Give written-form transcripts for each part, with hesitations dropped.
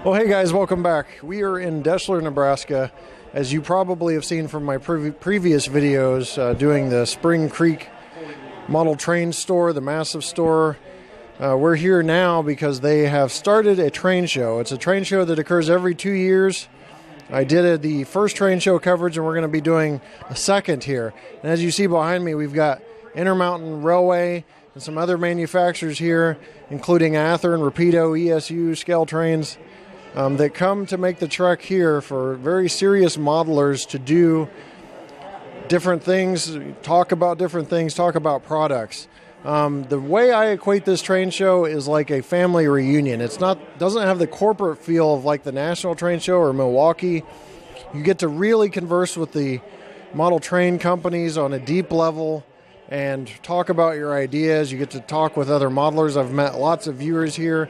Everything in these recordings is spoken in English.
Well, hey guys, welcome back. We are in Deschler, Nebraska. As you probably have seen from my previous videos, doing the Spring Creek model train store, the massive store. We're here now because they have started a train show. It's a train show that occurs every 2 years. I did the first train show coverage, and we're going to be doing a second here. And as you see behind me, we've got Intermountain Railway and some other manufacturers here, including Athearn, Rapido, ESU, Scale Trains, that come to make the trek here for very serious modelers to do different things, talk about different things, talk about products. The way I equate this train show is like a family reunion. Doesn't have the corporate feel of like the National Train Show or Milwaukee. You get to really converse with the model train companies on a deep level and talk about your ideas. You get to talk with other modelers. I've met lots of viewers here.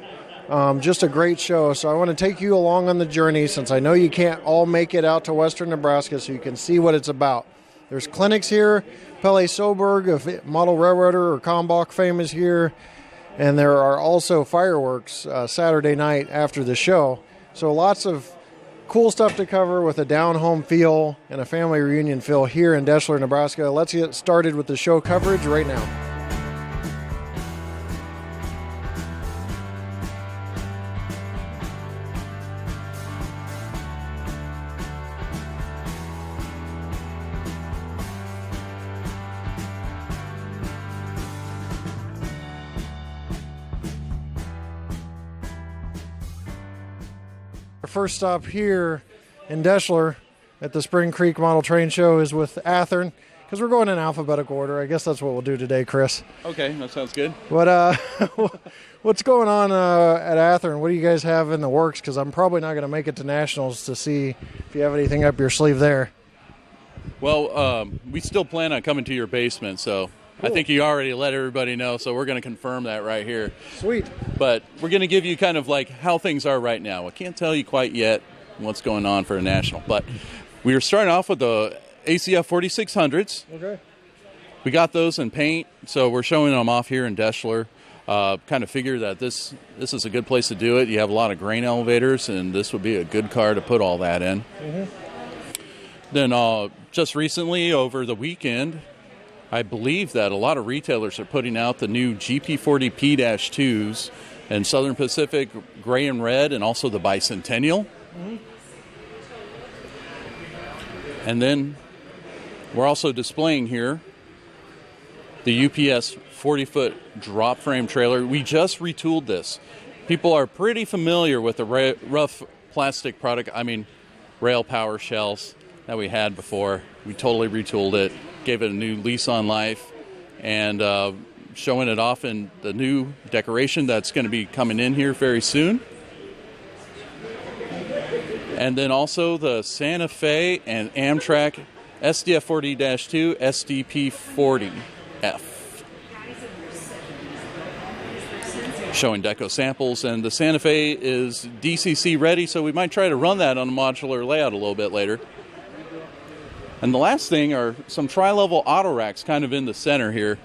Just a great show. So I want to take you along on the journey, since I know you can't all make it out to western Nebraska, so you can see what it's about. There's clinics here. Pelle Soeborg of Model Railroader or Kalmbach fame is here. And there are also fireworks Saturday night after the show. So lots of cool stuff to cover with a down-home feel and a family reunion feel here in Deschler, Nebraska. Let's get started with the show coverage right now. Our first stop here in Deschler at the Spring Creek Model Train Show is with Athearn, because we're going in alphabetical order. I guess that's what we'll do today, Chris. Okay, that sounds good. What's going on at Athearn? What do you guys have in the works? Because I'm probably not going to make it to Nationals to see if you have anything up your sleeve there. Well, we still plan on coming to your basement, so cool. I think you already let everybody know, so we're going to confirm that right here. Sweet. But we're going to give you kind of like how things are right now. I can't tell you quite yet what's going on for a national, but we are starting off with the ACF 4600s. Okay. We got those in paint, so we're showing them off here in Deschler. Kind of figure that this is a good place to do it. You have a lot of grain elevators, and this would be a good car to put all that in. Mm-hmm. Then just recently, over the weekend, I believe that a lot of retailers are putting out the new GP40P-2s and Southern Pacific gray and red, and also the Bicentennial. Mm-hmm. And then we're also displaying here the UPS 40-foot drop frame trailer. We just retooled this. People are pretty familiar with the rough plastic product, rail power shells that we had before. We totally retooled it, gave it a new lease on life, and showing it off in the new decoration that's going to be coming in here very soon. And then also the Santa Fe and Amtrak SDF 40-2 SDP 40F. Showing deco samples, and the Santa Fe is DCC ready, so we might try to run that on a modular layout a little bit later. And the last thing are some tri-level auto racks kind of in the center here.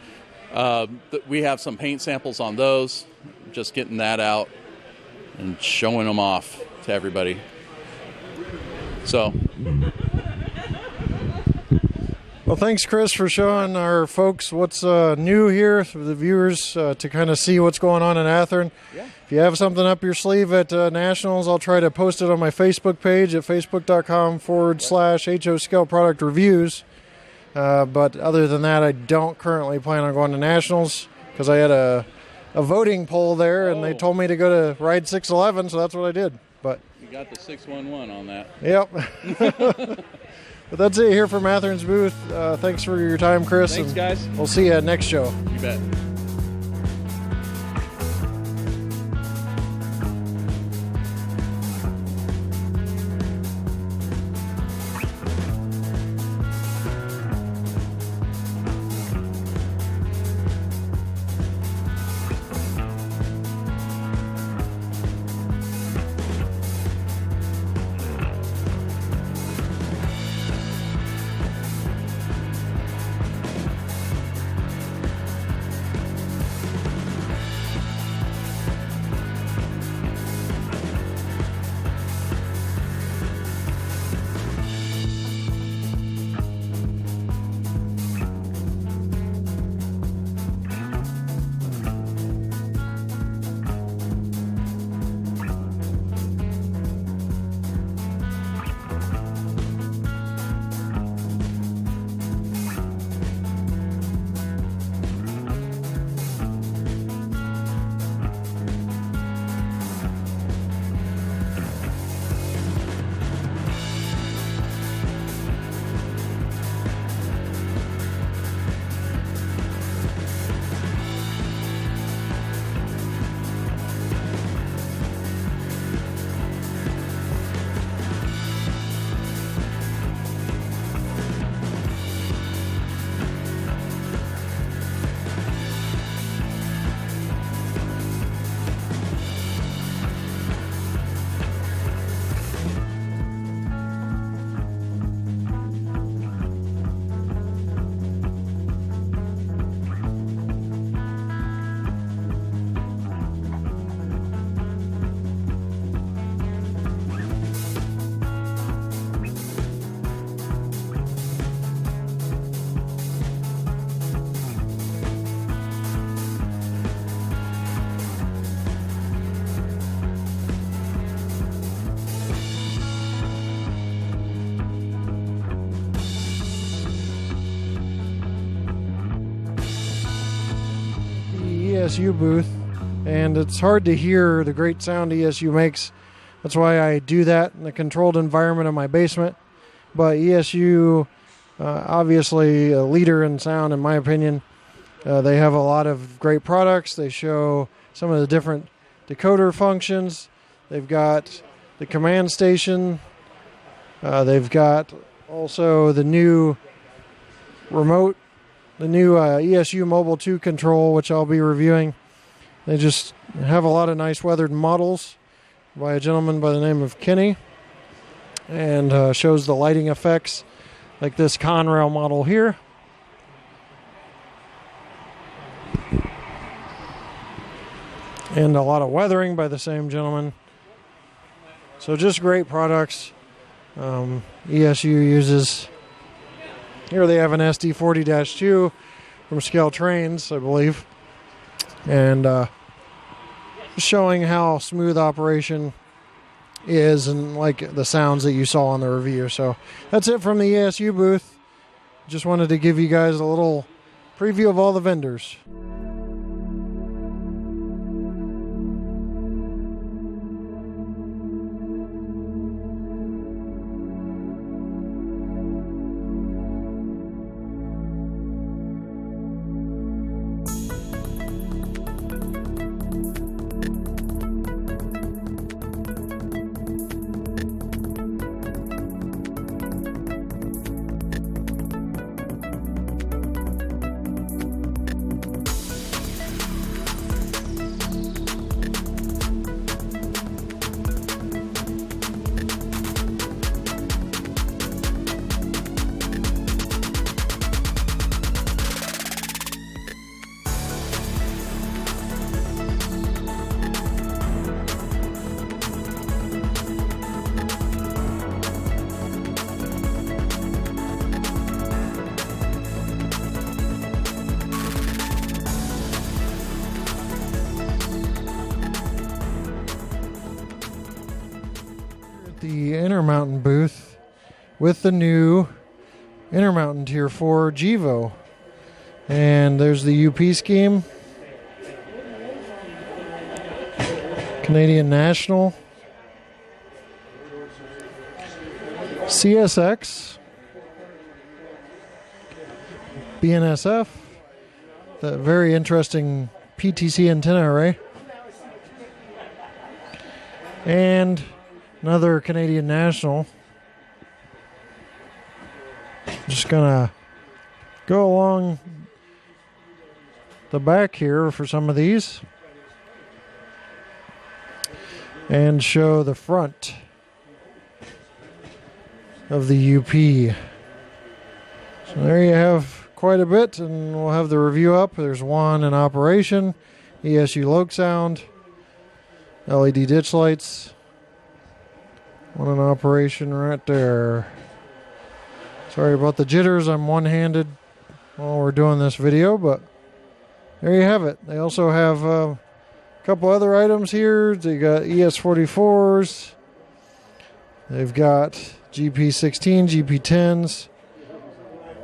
We have some paint samples on those, just getting that out and showing them off to everybody. So, well, thanks, Chris, for showing our folks what's new here for the viewers to kind of see what's going on in Athearn. Yeah. If you have something up your sleeve at Nationals, I'll try to post it on my Facebook page at facebook.com/HO Scale Product Reviews. But other than that, I don't currently plan on going to Nationals because I had a voting poll there, and they told me to go to Ride 611, so that's what I did. But you got the 611 on that. Yep. But that's it here from Athearn's booth. Thanks for your time, Chris. Thanks, guys. We'll see you at next show. You bet. ESU booth, and it's hard to hear the great sound ESU makes. That's why I do that in the controlled environment of my basement. But ESU, obviously a leader in sound in my opinion. They have a lot of great products. They show some of the different decoder functions. They've got the command station. They've got also the new remote, the new ESU Mobile 2 control, which I'll be reviewing. They just have a lot of nice weathered models by a gentleman by the name of Kenny, and shows the lighting effects like this Conrail model here. And a lot of weathering by the same gentleman. So just great products. ESU uses, here they have an SD40-2 from Scale Trains, I believe. And just showing how smooth operation is and like the sounds that you saw on the review. So that's it from the ESU booth. Just wanted to give you guys a little preview of all the vendors. The Intermountain booth with the new Intermountain Tier 4 Gevo. And there's the UP scheme. Canadian National. CSX. BNSF. The very interesting PTC antenna array. And another Canadian National. Just gonna go along the back here for some of these and show the front of the UP. So there you have quite a bit, and we'll have the review up. There's one in operation, ESU Loc Sound, LED ditch lights. One in operation right there. Sorry about the jitters. I'm one-handed while we're doing this video, but there you have it. They also have a couple other items here. They got ES44s. They've got GP16, GP10s.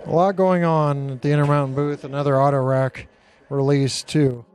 A lot going on at the Intermountain booth. Another auto rack release too.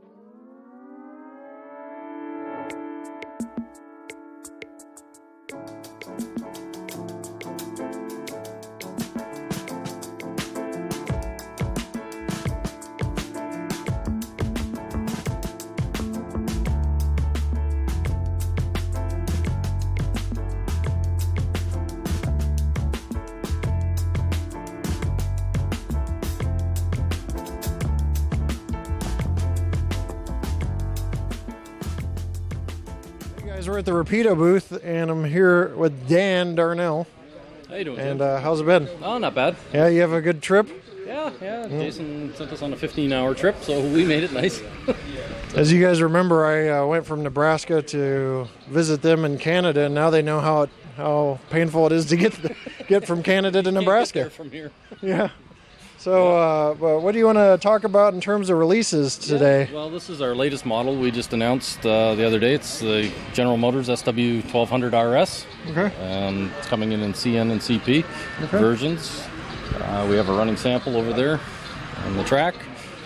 We're at the Rapido booth, and I'm here with Dan Darnell. How you doing, And Tim? how's it been? Oh, not bad. Yeah, you have a good trip? Yeah. Jason sent us on a 15-hour trip, so we made it nice. As you guys remember, I went from Nebraska to visit them in Canada, and now they know how painful it is to get from Canada to Nebraska. Can't get there from here. Yeah. So, what do you want to talk about in terms of releases today? Yeah, well, this is our latest model we just announced the other day. It's the General Motors SW1200 RS. Okay. It's coming in CN and CP versions. We have a running sample over there on the track.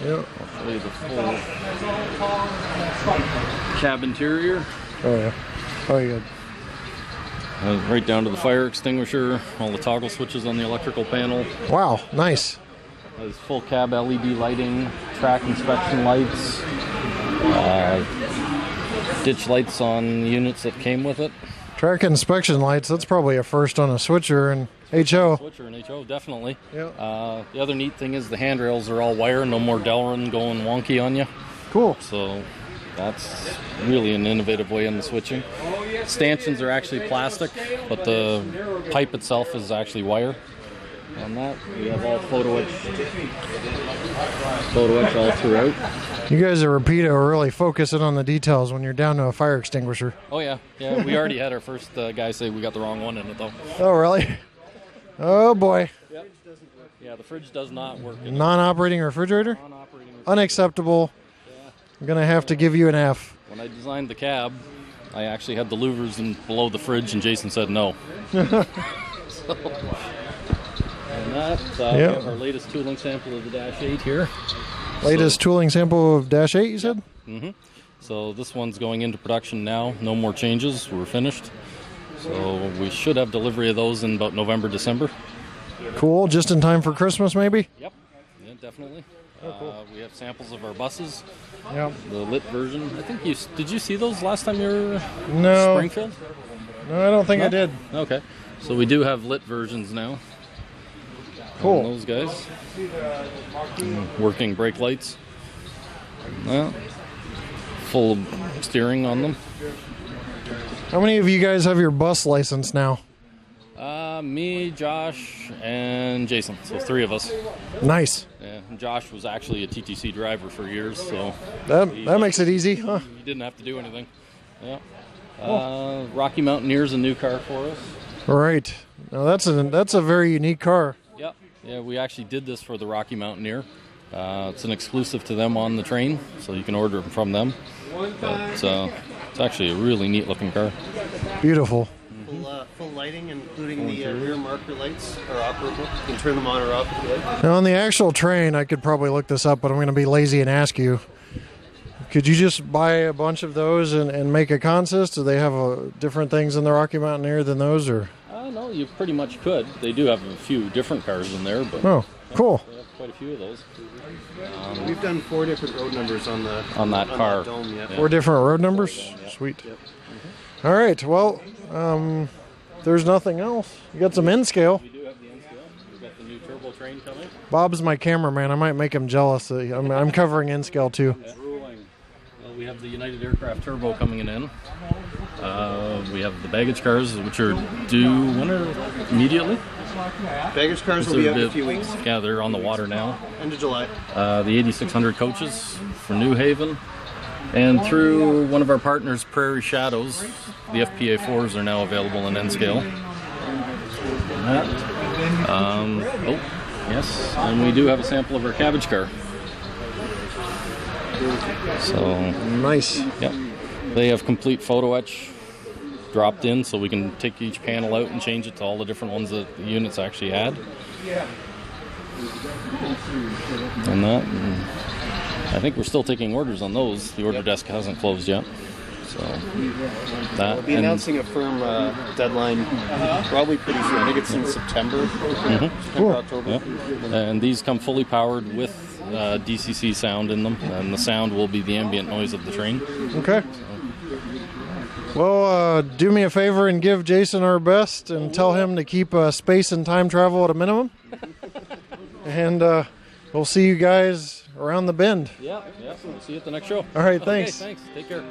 Yep. I'll show you the full cab interior. Oh yeah. Oh yeah. Right down to the fire extinguisher, all the toggle switches on the electrical panel. Wow, nice. Has full cab LED lighting, track inspection lights, ditch lights on units that came with it. Track inspection lights, that's probably a first on a switcher and HO. Switcher and HO, definitely. Yep. The other neat thing is the handrails are all wire, no more Delrin going wonky on you. Cool. So that's really an innovative way in the switching. Stanchions are actually plastic, but the pipe itself is actually wire. On that, we have all photo etch all throughout. You guys at Rapido are really focusing on the details when you're down to a fire extinguisher. Oh yeah, we already had our first guy say we got the wrong one in it though. Oh really? Oh boy. Yep. Yeah, the fridge does not work. Non-operating refrigerator? Non-operating refrigerator. Unacceptable. Yeah. I'm gonna have to give you an F. When I designed the cab, I actually had the louvers below the fridge, and Jason said no. And that, we have our latest tooling sample of the Dash 8 here. Latest tooling sample of Dash 8, you said? Mm-hmm. So this one's going into production now. No more changes. We're finished. So we should have delivery of those in about November, December. Cool. Just in time for Christmas, maybe? Yep. Yeah, definitely. Cool. We have samples of our buses. Yep. The lit version. I think did you see those last time you were No. in Springfield? No, I don't think I did. Okay. So we do have lit versions now. Cool. On those guys. Working brake lights. Full steering on them. How many of you guys have your bus license now? Me, Josh, and Jason. So 3 of us. Nice. Yeah, and Josh was actually a TTC driver for years, so That makes it easy, huh? he didn't have to do anything. Yeah. Rocky Mountaineer's a new car for us. Right. Now that's a very unique car. Yep. Yeah, we actually did this for the Rocky Mountaineer. It's an exclusive to them on the train, so you can order them from them. But it's actually a really neat looking car. Beautiful. Full lighting, including the rear marker lights, are operable. You can turn them on or off if you like. Now on the actual train, I could probably look this up, but I'm going to be lazy and ask you. Could you just buy a bunch of those and make a consist? Do they have different things in the Rocky Mountaineer than those, or? No, you pretty much could. They do have a few different cars in there, but oh, cool. they have quite a few of those. We've done 4 different road numbers on that car. That dome, yeah. 4 different road numbers? Yeah. Sweet. Yep. All right, well, there's nothing else. You got some N-scale. We do have the N-scale. We've got the new turbo train coming. Bob's my cameraman. I might make him jealous. I'm covering N-scale too. We have the United Aircraft Turbo coming in. We have the baggage cars, which are due immediately. Baggage cars will be out in a few weeks. Yeah, they're on the water now. End of July. The 8600 coaches for New Haven. And through one of our partners, Prairie Shadows, the FPA 4s are now available in N-scale. Yes, and we do have a sample of our cabbage car. So Nice. yep, they have complete photo etch dropped in, so we can take each panel out and change it to all the different ones that the units actually had. And I think we're still taking orders on those. The order desk hasn't closed yet. So that We'll be announcing a firm deadline probably pretty soon. I think it's in September, October. Yep. And these come fully powered with DCC sound in them, and the sound will be the ambient noise of the train. Okay. Well, do me a favor and give Jason our best and tell him to keep space and time travel at a minimum. And we'll see you guys around the bend. Yeah. We'll see you at the next show. All right, Okay, thanks. thanks. Take care.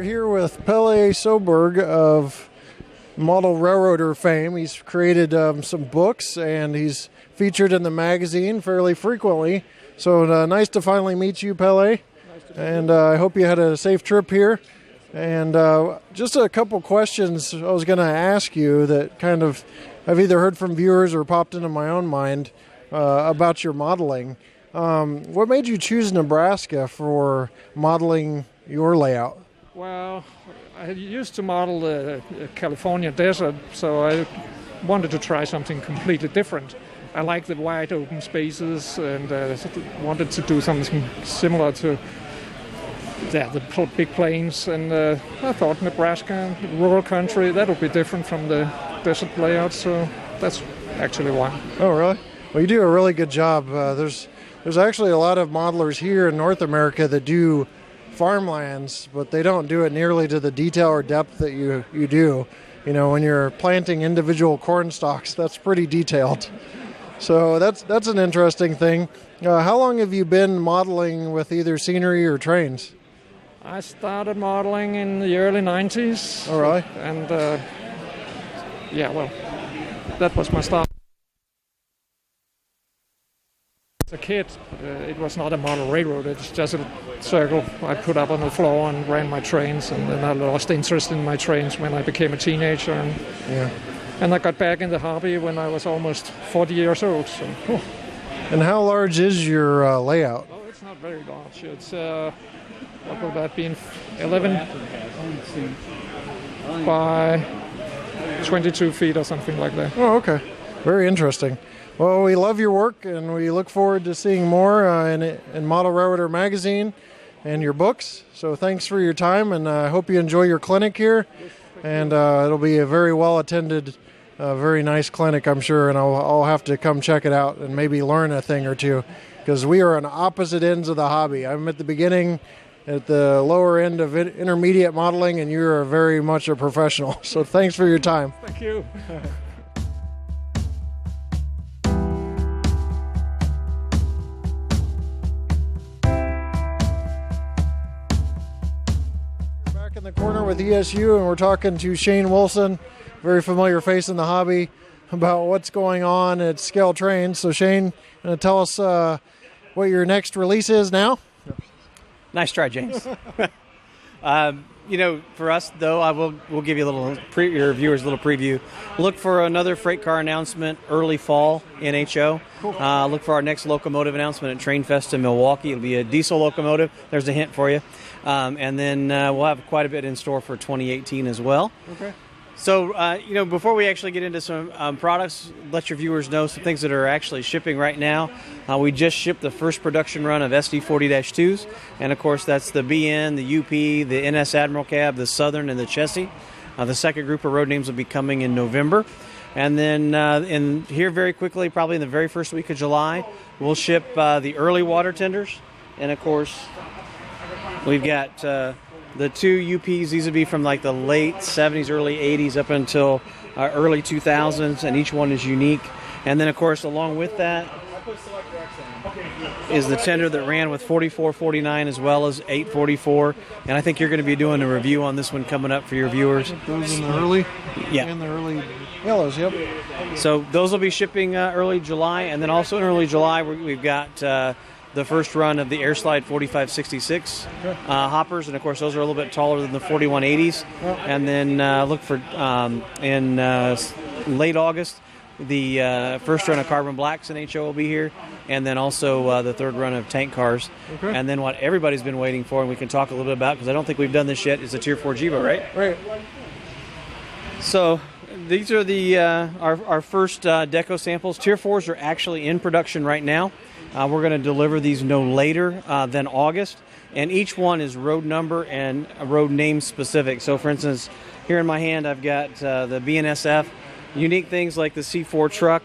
here with Pelle Soeborg of Model Railroader fame. He's created some books, and he's featured in the magazine fairly frequently. So nice to finally meet you, Pelle. And I hope you had a safe trip here. And just a couple questions I was going to ask you that kind of I've either heard from viewers or popped into my own mind about your modeling. What made you choose Nebraska for modeling your layout? Well, I used to model the California desert, so I wanted to try something completely different. I like the wide open spaces and wanted to do something similar to the big plains. And I thought Nebraska, rural country, that would be different from the desert layout, so that's actually why. Oh, really? Well, you do a really good job. There's actually a lot of modelers here in North America that do farmlands, but they don't do it nearly to the detail or depth that you do. You know, when you're planting individual corn stalks, that's pretty detailed. So that's an interesting thing. How long have you been modeling with either scenery or trains? I started modeling in the early 90s. Oh, really? And that was my start. As a kid, it was not a model railroad. It's just a circle I put up on the floor and ran my trains. And then I lost interest in my trains when I became a teenager. And I got back in the hobby when I was almost 40 years old. So. And how large is your layout? Oh, it's not very large. It's, what would that be, 11 by 22 feet or something like that. Oh, okay. Very interesting. Well, we love your work, and we look forward to seeing more in Model Railroader magazine and your books. So thanks for your time, and I hope you enjoy your clinic here. And it'll be a very well-attended, very nice clinic, I'm sure, and I'll have to come check it out and maybe learn a thing or two, because we are on opposite ends of the hobby. I'm at the beginning, at the lower end of intermediate modeling, and you're very much a professional. So thanks for your time. Thank you. In the corner with ESU, and we're talking to Shane Wilson, very familiar face in the hobby, about what's going on at Scale Trains. So Shane, tell us what your next release is now. Nice try, James. For us though, we'll give you a little your viewers a little preview. Look for another freight car announcement early fall NHO. Cool. Look for our next locomotive announcement at Train Fest in Milwaukee. It'll be a diesel locomotive. There's a hint for you. And then we'll have quite a bit in store for 2018 as well. Okay. So, before we actually get into some products, let your viewers know some things that are actually shipping right now. We just shipped the first production run of SD40-2s, and of course that's the BN, the UP, the NS Admiral Cab, the Southern, and the Chessie. The second group of road names will be coming in November. And then in here very quickly, probably in the very first week of July, we'll ship the early water tenders. And of course, we've got the two UPs. These would be from like the late 70s, early 80s up until early 2000s, and each one is unique. And then, of course, along with that is the tender that ran with 4449 as well as 844. And I think you're going to be doing a review on this one coming up for your viewers. Those in the early? Yeah. In the early yellows, yep. So those will be shipping early July. And then also in early July, we've got the first run of the Airslide 4566 hoppers, and of course those are a little bit taller than the 4180s. And then look for in late August the first run of Carbon Blacks in HO will be here, and then also the third run of tank cars. Okay. And then what everybody's been waiting for, and we can talk a little bit about because I don't think we've done this yet, is the Tier 4 Gevo, right? Right. So these are the our first deco samples. Tier 4s are actually in production right now. We're going to deliver these no later than August, and each one is road number and road name specific. So, for instance, here in my hand I've got the BNSF. Unique things like the C4 truck,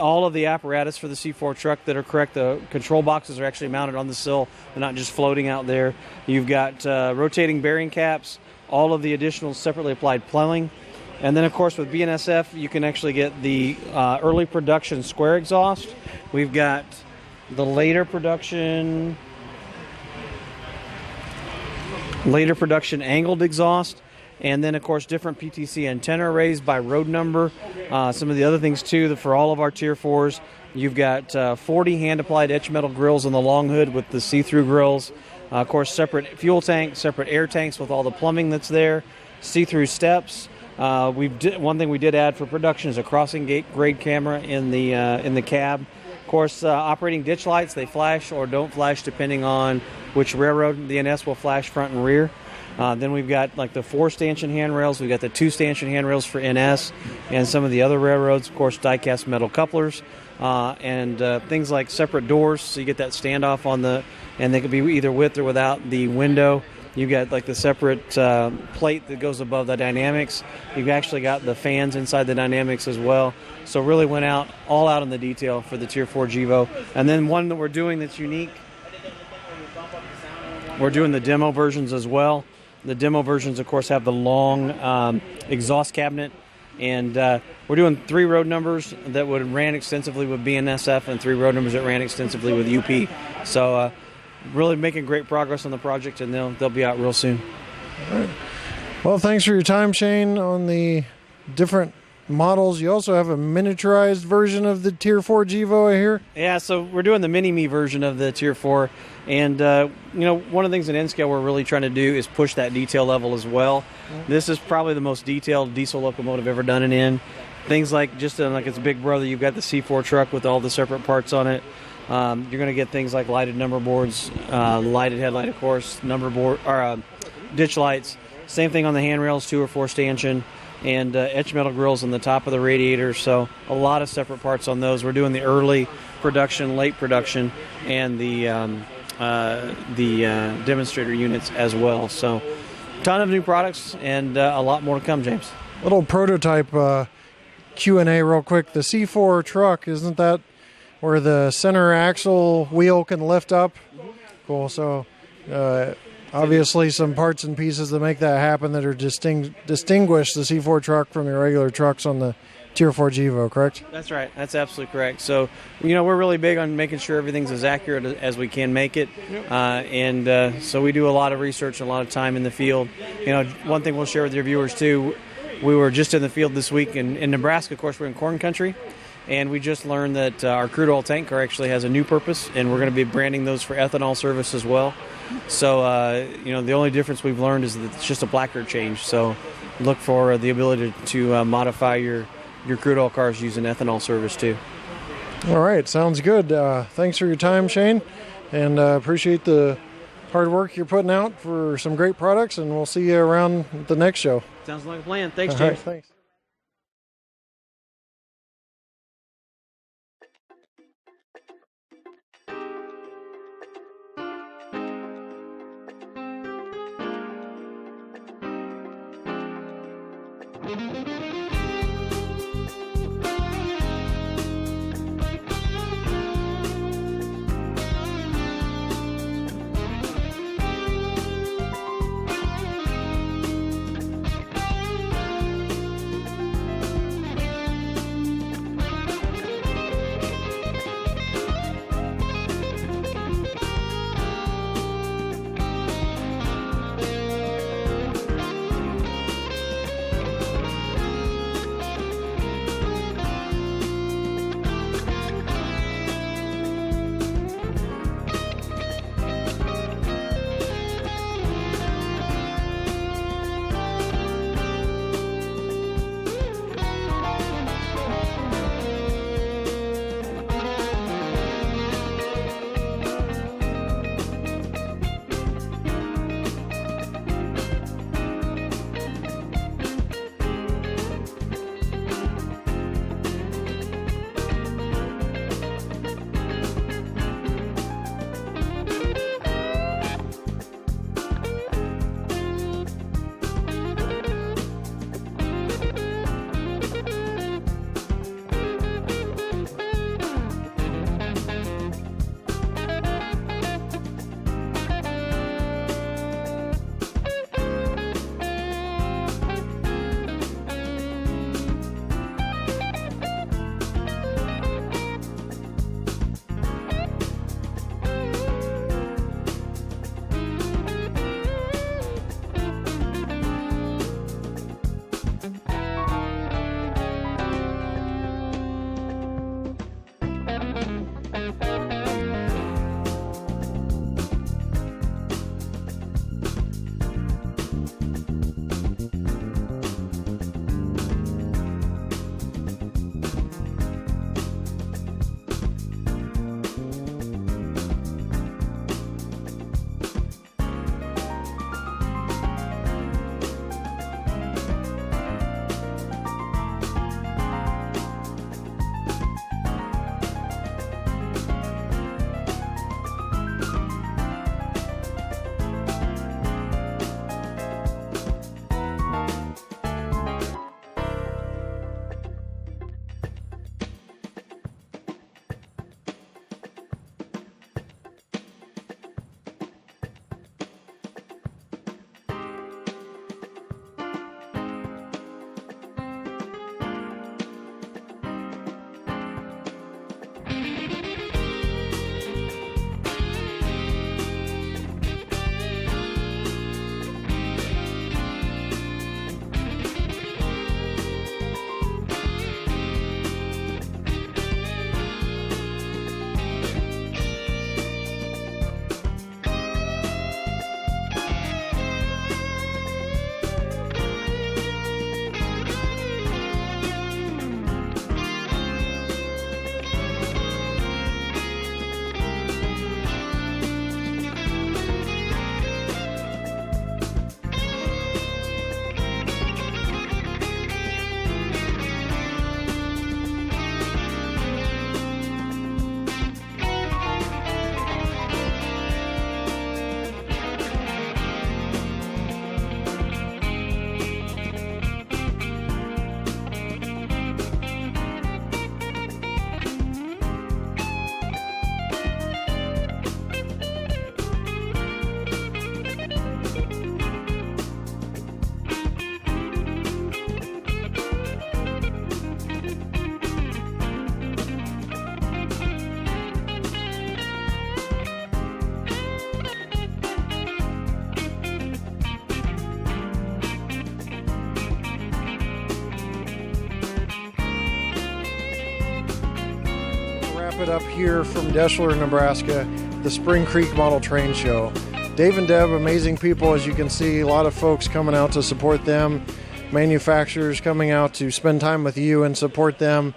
all of the apparatus for the C4 truck that are correct. The control boxes are actually mounted on the sill. They're not just floating out there. You've got rotating bearing caps, all of the additional separately applied plumbing. And then, of course, with BNSF, you can actually get the early production square exhaust. We've got the later production later production angled exhaust. And then, of course, different PTC antenna arrays by road number. Some of the other things, too, that for all of our Tier 4s, you've got 40 hand-applied etch metal grills on the long hood with the see-through grills. Of course, separate fuel tanks, separate air tanks with all the plumbing that's there, see-through steps. One thing we did add for production is a crossing gate grade camera in the cab. Of course, operating ditch lights, they flash or don't flash depending on which railroad. The NS will flash front and rear. Then we've got like the 4 stanchion handrails. We've got the 2 stanchion handrails for NS and some of the other railroads. Of course, die-cast metal couplers and things like separate doors, so you get that standoff on and they could be either with or without the window. You've got like the separate plate that goes above the dynamics. You've actually got the fans inside the dynamics as well. So really went all out in the detail for the Tier 4 Gevo. And then one that we're doing that's unique, we're doing the demo versions as well. The demo versions, of course, have the long exhaust cabinet. And we're doing 3 road numbers that ran extensively with BNSF and 3 road numbers that ran extensively with UP. So really making great progress on the project, and they'll be out real soon. All right. Well, thanks for your time, Shane, on the different models. You also have a miniaturized version of the Tier 4 Gevo, I hear? Yeah, so we're doing the mini-me version of the Tier 4. And, one of the things in N-Scale we're really trying to do is push that detail level as well. This is probably the most detailed diesel locomotive ever done in N. Things like just like its big brother, you've got the C4 truck with all the separate parts on it. You're going to get things like lighted number boards, lighted headlight, of course, number board or ditch lights. Same thing on the handrails, 2 or 4 stanchion, and etch metal grills on the top of the radiators. So a lot of separate parts on those. We're doing the early production, late production, and the demonstrator units as well. So a ton of new products and a lot more to come, James. Little prototype Q&A real quick. The C4 truck, isn't that where the center axle wheel can lift up? Cool. So obviously some parts and pieces that make that happen that are distinguish the C4 truck from your regular trucks on the Tier 4 Gevo, correct? That's right. That's absolutely correct. So, we're really big on making sure everything's as accurate as we can make it. And so we do a lot of research and a lot of time in the field. One thing we'll share with your viewers, too, we were just in the field this week in Nebraska. Of course, we're in corn country. And we just learned that our crude oil tank car actually has a new purpose, and we're going to be branding those for ethanol service as well. So, the only difference we've learned is that it's just a placard change. So look for the ability to modify your crude oil cars using ethanol service too. All right, sounds good. Thanks for your time, Shane, and appreciate the hard work you're putting out for some great products, and we'll see you around the next show. Sounds like a plan. Thanks, All James. right, thanks. it up here from Deschler, Nebraska, the Spring Creek Model Train Show. Dave and Deb, amazing people, as you can see. A lot of folks coming out to support them. Manufacturers coming out to spend time with you and support them.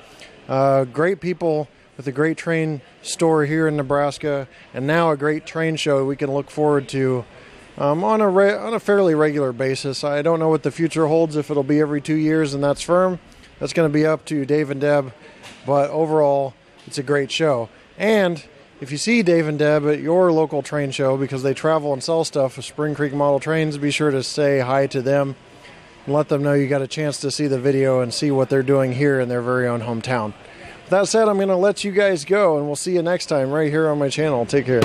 Great people with a great train store here in Nebraska, and now a great train show we can look forward to on a fairly regular basis. I don't know what the future holds, if it'll be every 2 years, and that's firm. That's going to be up to Dave and Deb, but overall, it's a great show. And if you see Dave and Deb at your local train show, because they travel and sell stuff with Spring Creek Model Trains, be sure to say hi to them and let them know you got a chance to see the video and see what they're doing here in their very own hometown. With that said, I'm going to let you guys go, and we'll see you next time right here on my channel. Take care.